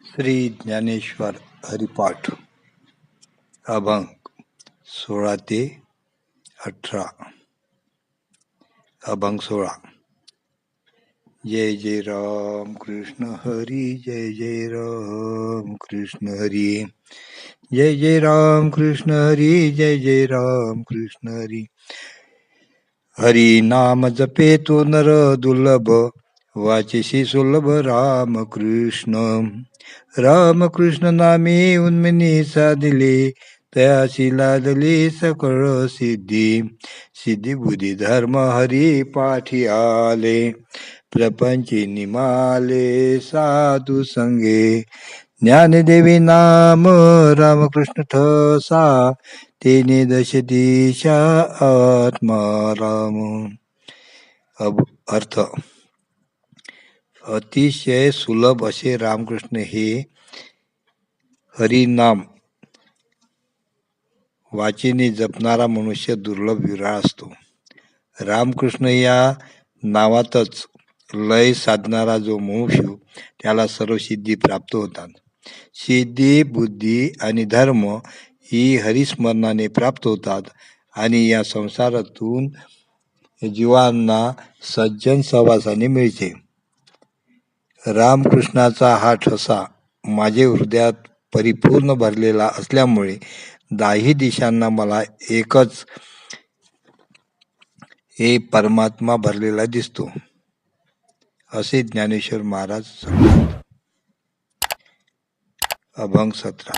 श्री ज्ञानेश्वर हरिपाठ अभंग 16 ते 18. अभंग 16. जय जय राम कृष्ण हरी, जय जय राम कृष्ण हरी, जय जय राम कृष्ण हरी, जय जय राम कृष्ण हरी. हरी नाम जपे तो नर दुर्लभ, वाचेशी सुलभ राम कृष्ण. राम कृष्ण नामे उन्मनी साधिले, तयाशी लादले सकळ सिद्धी. सिद्धी बुद्धी धर्म हरी पाठी आले, प्रपंची निमाले साधू संगे. ज्ञानदेवी नाम रामकृष्ण ठसा, तेने दश दिशा आत्मा राम. अर्थ. अतिशय सुलभ असे रामकृष्ण हे हरिनाम वाचेने जपणारा मनुष्य दुर्लभ विरळ असतो. रामकृष्ण या नावातच लय साधणारा जो मुमुक्षू, त्याला सर्व सिद्धी प्राप्त होतात. सिद्धी, बुद्धी आणि धर्म ही हरिस्मरणाने प्राप्त होतात आणि या संसारातून जीवांना सज्जन सहवासाने मिळते. रामकृष्णाचा हा ठसा माझे हृदयात परिपूर्ण भरलेला असल्यामुळे दाही दिशांना मला एकच हे परमात्मा भरलेला दिसतो, असे ज्ञानेश्वर महाराज सांगतात. अभंग 17.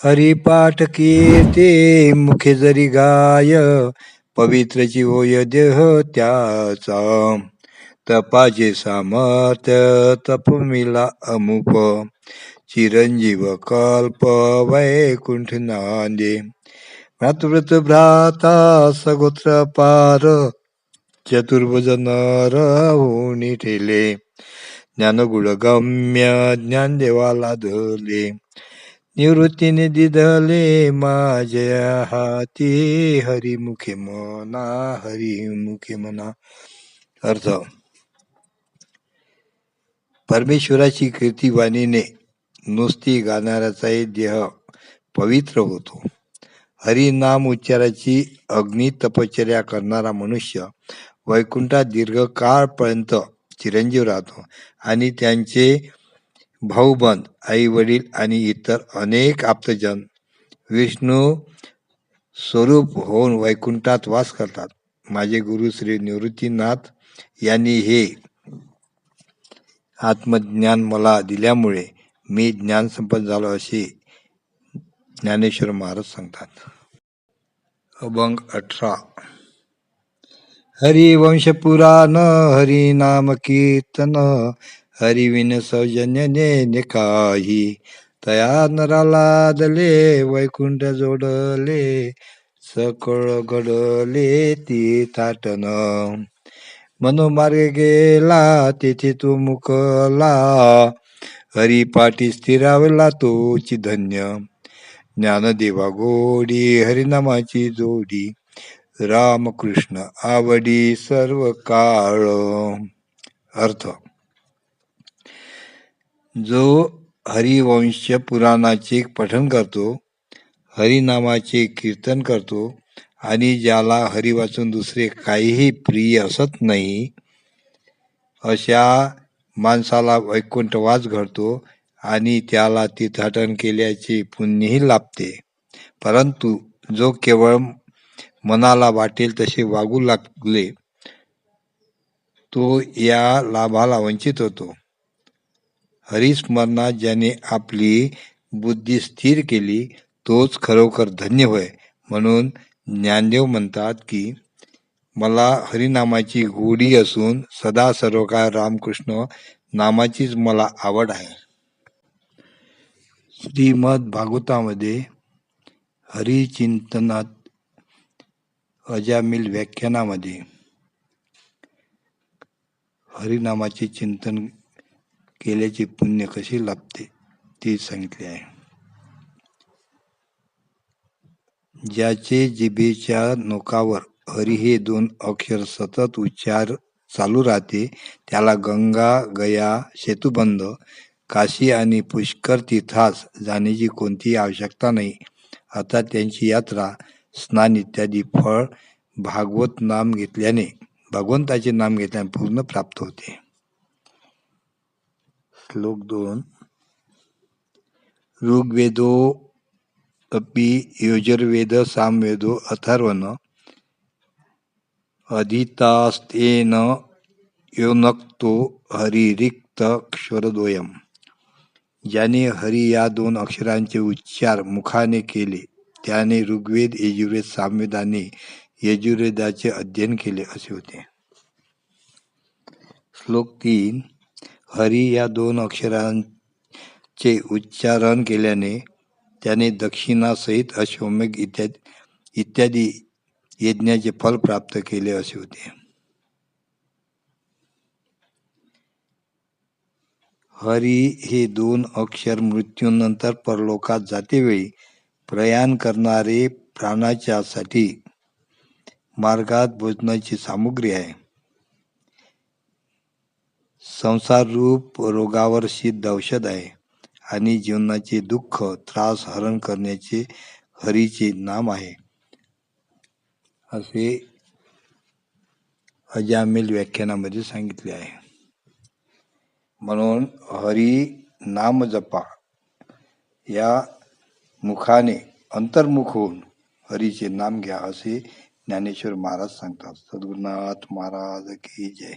हरिपाठ कीर्ते मुखे जरी गाय, पवित्रची होय देह त्याचा. तपाचे सामर्थ्य तपमिला अमुप, चिरंजीव कल्प वैकुंठ नांदे. भ्रातृव्रत भ्राता सगोत्र पार, चतुर्भुज नर होऊनी ठेले. ज्ञानगुळ गम्य ज्ञानदेवाला धरले, निवृत्तीने दिधले माझ्या हाती. हरिमुखे मना, हरिमुखे मना. अर्थ. परमेश्वराची कीर्ती वाणीने नुसती गाणाऱ्याचाही देह पवित्र होतो. हरिनाम उच्चाराची अग्नी तपश्चर्या करणारा मनुष्य वैकुंठात दीर्घकाळपर्यंत चिरंजीव राहतो आणि त्यांचे भाऊबंद, आई वडील आणि इतर अनेक आप्तजन विष्णू स्वरूप होऊन वैकुंठात वास करतात. माझे गुरु श्री निवृत्तीनाथ यांनी हे आत्मज्ञान मला दिल्यामुळे मी ज्ञानसंपन्न झालो, असे ज्ञानेश्वर महाराज सांगतात. अभंग 18. हरिवंश पुराण हरिनाम कीर्तन, हरिविन सौजन्यने काही. तया नराला दले वैकुंठ जोडले, सकळ घडले तीर्थाटन. मनोमार्ग गेला तेथे तो मुकला, हरिपाठी स्थिरावला तोची धन्य. ज्ञानदेवा गोडी हरिनामाची जोडी, रामकृष्ण आवडी सर्व काळ. अर्थ. जो हरिवंश पुराणाचे पठण करतो, हरिनामाचे कीर्तन करतो आणि ज्याला हरी वाचून दुसरे काहीही प्रिय असत नाही, अशा माणसाला वैकुंठवास घडतो आणि त्याला तीर्थाटन केल्याचे पुण्यही लाभते. परंतु जो केवळ मनाला वाटेल तसे वागू लागले, तो या लाभाला वंचित होतो. हरिस्मरणात ज्याने आपली बुद्धी स्थिर केली, तोच खरोखर धन्य होय. म्हणून ज्ञानदेव म्हणतात की, मला हरिनामाची गोडी असून सदा सर्व काळ रामकृष्ण नामाचीच मला आवड आहे. श्रीमद भागवतामध्ये हरिचिंतनात अजामिल व्याख्यानामध्ये हरिनामाचे चिंतन केल्याचे पुण्य कसे लाभते ते सांगितले आहे. ज्याचे जिभेच्या नोकावर हरी हे 2 अक्षर सतत उच्चार चालू राहते, त्याला गंगा गया सेतुबंध काशी आणि पुष्कर तीर्थास जाण्याची कोणतीही आवश्यकता नाही. आता त्यांची यात्रा, स्नान इत्यादी फळ भगवंताचे नाम घेतल्याने पूर्ण प्राप्त होते. श्लोक 2. ऋग्वेदो अपि यजुर्वेद सामवेदो अथर्वण अधितास्तेन योनक्तो हरिरिक्त क्षरद्वयम्. ज्याने हरी या 2 अक्षरांचे उच्चार मुखाने केले त्याने ऋग्वेद, यजुर्वेद, सामवेदाने यजुर्वेदाचे अध्ययन केले असे होते. श्लोक 3. हरी या 2 अक्षरांचे उच्चारण केल्याने त्याने दक्षिणासहित अश्वमेध इत्यादी यज्ञाचे फल प्राप्त केले असे होते. हरी हे 2 अक्षर मृत्यूनंतर परलोकात जातेवेळी प्रयाण करणारे प्राण्याच्या साठी मार्गात भोजनाची सामुग्री आहे. संसाररूप रोगावर सिद्ध औषध आहे आणि जीवनाचे दुःख त्रास हरण करण्याचे हरीचे नाम आहे असे अजामिल व्याख्यानामध्ये सांगितले आहे. म्हणून हरी नाम जपा, या मुखाने अंतर्मुख होऊन हरीचे नाम घ्या असे ज्ञानेश्वर महाराज सांगतात. सद्गुरुनाथ महाराज की जय.